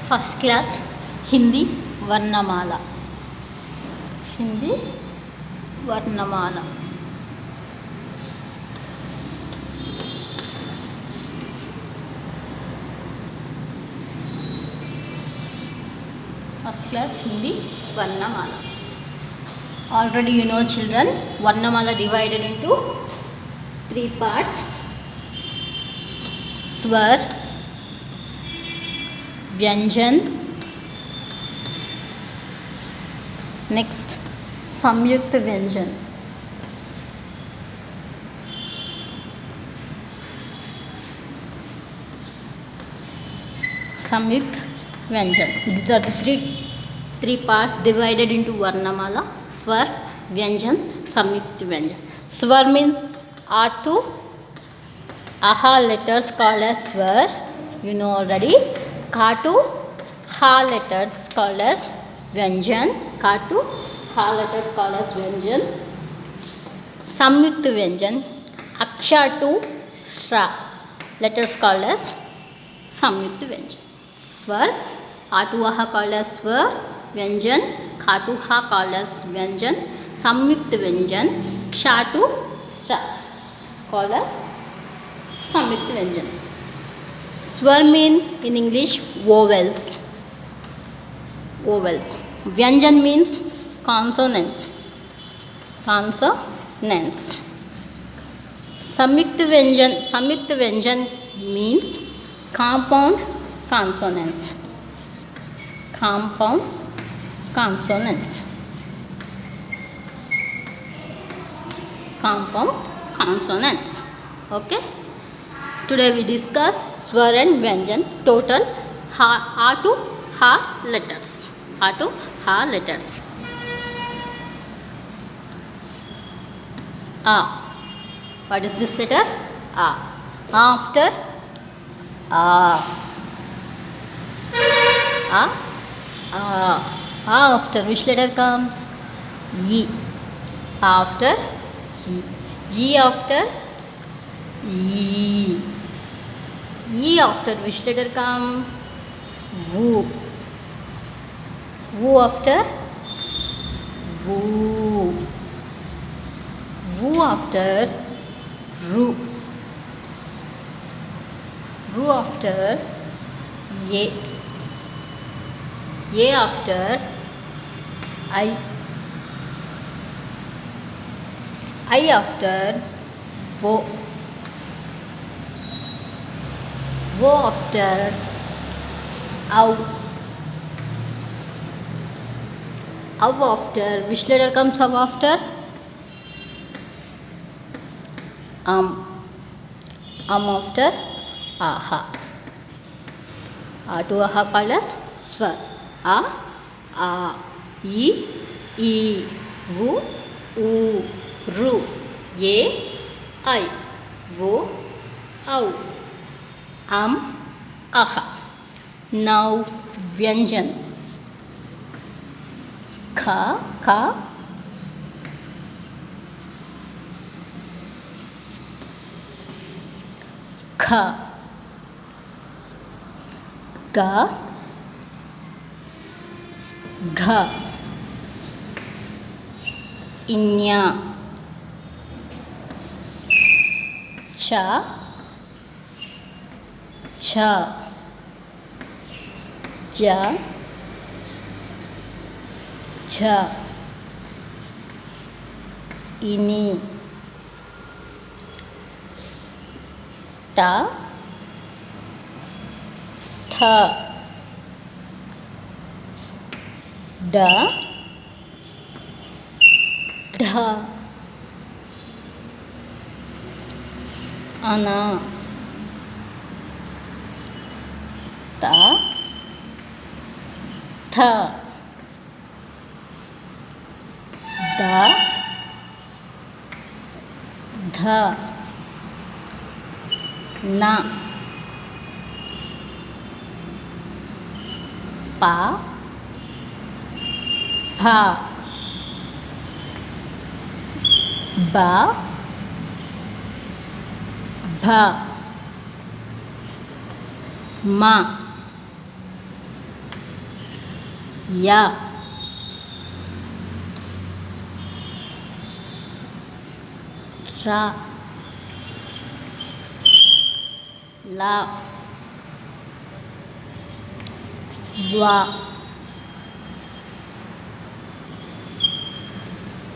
First class Hindi वर्णमाला। हिंदी वर्णमाला। First class Hindi वर्णमाला। Already you know children, Varnamala divided into 3 parts: Swar, Vyanjan, next Samyukta Vyanjan. Samyukta Vyanjan. These are the three parts divided into Varnamala: Swar, Vyanjan, Samyukta Vyanjan. Swar means R to aha letters called as swar. You know already. Ka to ha letters called as Vyanjan. Ka to ha letters called as Vyanjan. Samyukta Vyanjan. Aksha to Shra letters called as Samyukta Vyanjan. Swar, A to aha called as swar. Vyanjan, Ka to ha called as Vyanjan. Samyukta Vyanjan, Ksha to Shra called as Samyukta Vyanjan. Swar mean in English vowels. Vowels. Vyanjan means consonants. Consonants. Samyukta Vyanjan means compound consonants. Compound consonants. Compound consonants. Okay. Today we discuss swar and vyanjan. Total ha to ha letters. Ha to ha letters. A. What is this letter? A. After A. A. After which letter comes? E. After G. G after E. E after which letter come? Wu. Wu after Wu. Wu after Ru. Ru after Ye. Ye after I. I after Wo. Wo after Au. Au after which letter comes Au after? After aha. A to aha called as swar. A, E, Wu, U, Ru, Ye, I, Wo, Au, aha. Now Vyanjan. Ka, Kha, Ga, Gha, Inya, Cha, Ja, Ini, Ta, Tha, Da, Dha, Ana, Ta, Tha, Da, Dha, Na, Pa, Pha, Ba, Bha, Ma, या, रा, ला, वा,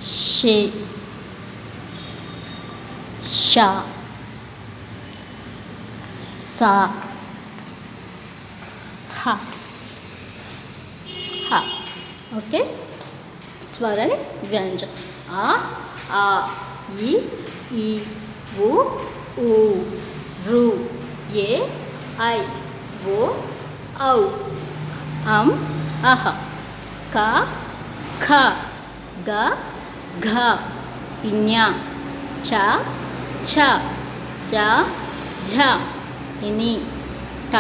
शे, शा, सा, हा, हा. Okay. स्वर आणि व्यंजन. आ, ई, उ, ऋ, ए, ऐ, ओ, औ, अह, का, ख, ग, घ, ञ, च, छ, ज, झ, इनि, ट,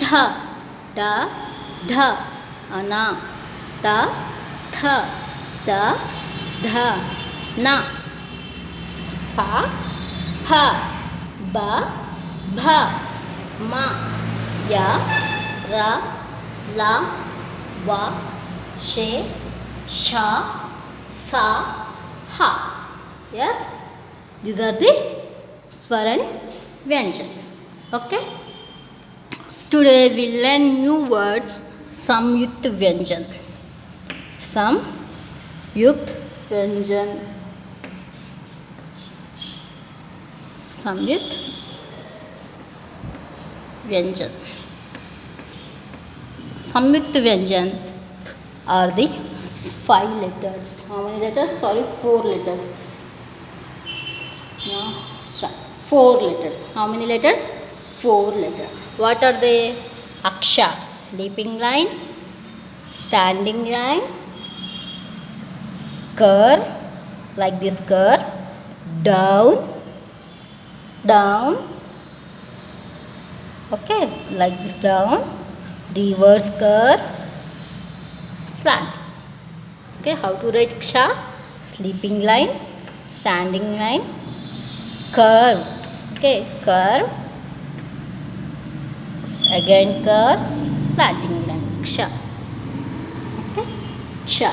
ठ, ड, ढ, न, त, थ, द, ध, न, प, फ, ब, भ, म, य, र, ल, व, शे, श, सा, हा. Yes, these are the swar and vyanjan. Okay. Today we learn new words. Samyukt vyanjan. Samyukt vyanjan. Samyukt vyanjan. Samyukt vyanjan are the 5 letters. How many letters? Sorry, 4 letters. No, 4 letters. How many letters? 4 letters. What are they? Aksha, sleeping line, standing line, curve, like this curve, down, down, okay, like this down, reverse curve, slant. Okay, how to write Ksha? Sleeping line, standing line, curve, okay, curve, again curve, slanting line, Ksha. Okay, Ksha.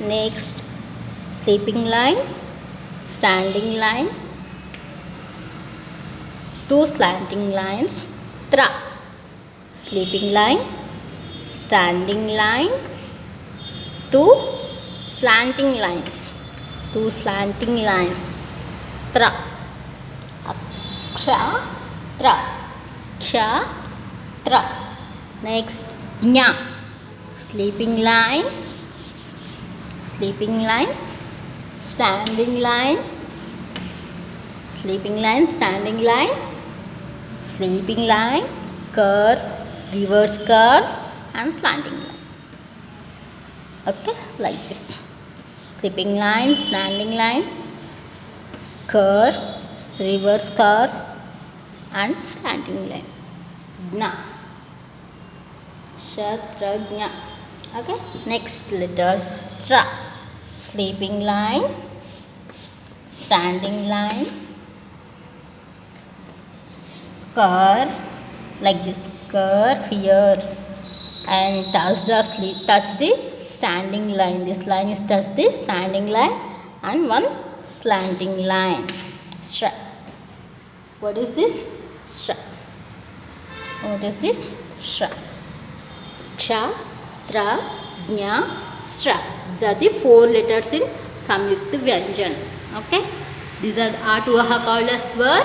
Next, sleeping line, standing line, 2 slanting lines, Tra. Sleeping line, standing line, 2 slanting lines, 2 slanting lines, Tra. Ksha, Tra, Ksha, Tra. Next, Jna. Sleeping line, sleeping line, standing line, sleeping line, standing line, sleeping line, curve, reverse curve, and slanting line. Okay, like this. Sleeping line, standing line, curve, reverse curve, and slanting line. Jna. Shatrajna. Okay, next letter Sra. Sleeping line, standing line, curve, like this curve here, and touch the standing line. This line is touch the standing line, and one slanting line. Sra. What is this? Sra. What is this? Sra. Ksha, Tra, Jna, Sra. These are the 4 letters in Samyukt Vyanjan. Okay. These are to aha called as swar,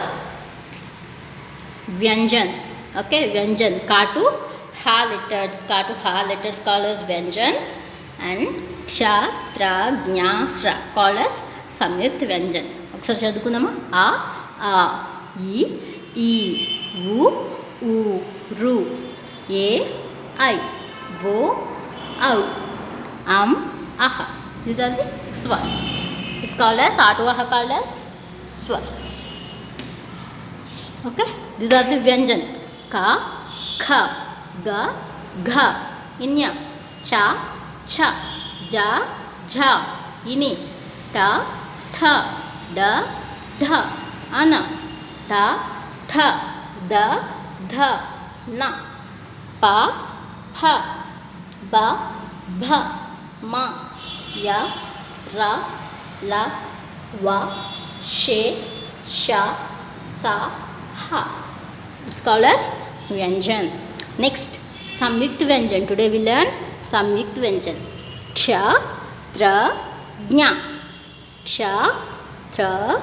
Vyanjan. Okay, Vyanjan. Ka to ha letters. Ka to ha letters called as Vyanjan, and Ksha, Tra, Jna, Sra called as Samyukt Vyanjan. ఒకసారి చదువుకుందామా? ఆ, ఈ, ఊ, రు, ఏ, I, ఓ, ఔ, అహ. These are the swar. It's called as A to aha called as swar. Okay, these are the vyanjan. Ka, kha, ga, gha, inya, cha, cha, ja, jha, ini, ta, tha, da, dha, ana, ta, tha, da, dha, na, pa, pha, ba, bha, ma, ya, ra, la, va, she, sha, sa, ha. It's called as Vyanjan. Next, Samyukt Vyanjan. Today we learn Samyukt Vyanjan. Ksha, tra, jna. Ksha, tra,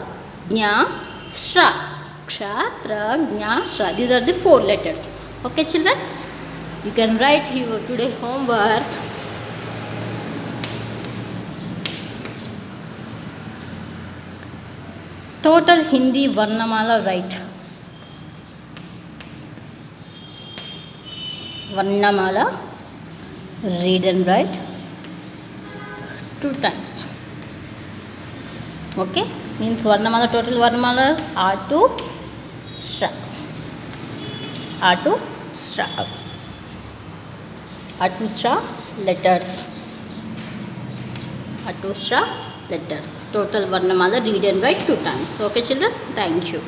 jna, shra. Ksha, tra, jna, shra. These are the 4 letters. Okay, children? You can write your today homework. Total Hindi Varnamala write. Varnamala, read and write 2 times. Okay, means Varnamala, total Varnamala are to Shra. Are to Shra. Are to Shra letters. Are to Shra letters. Total Varnamala, read and write 2 times. Okay, children? Thank you.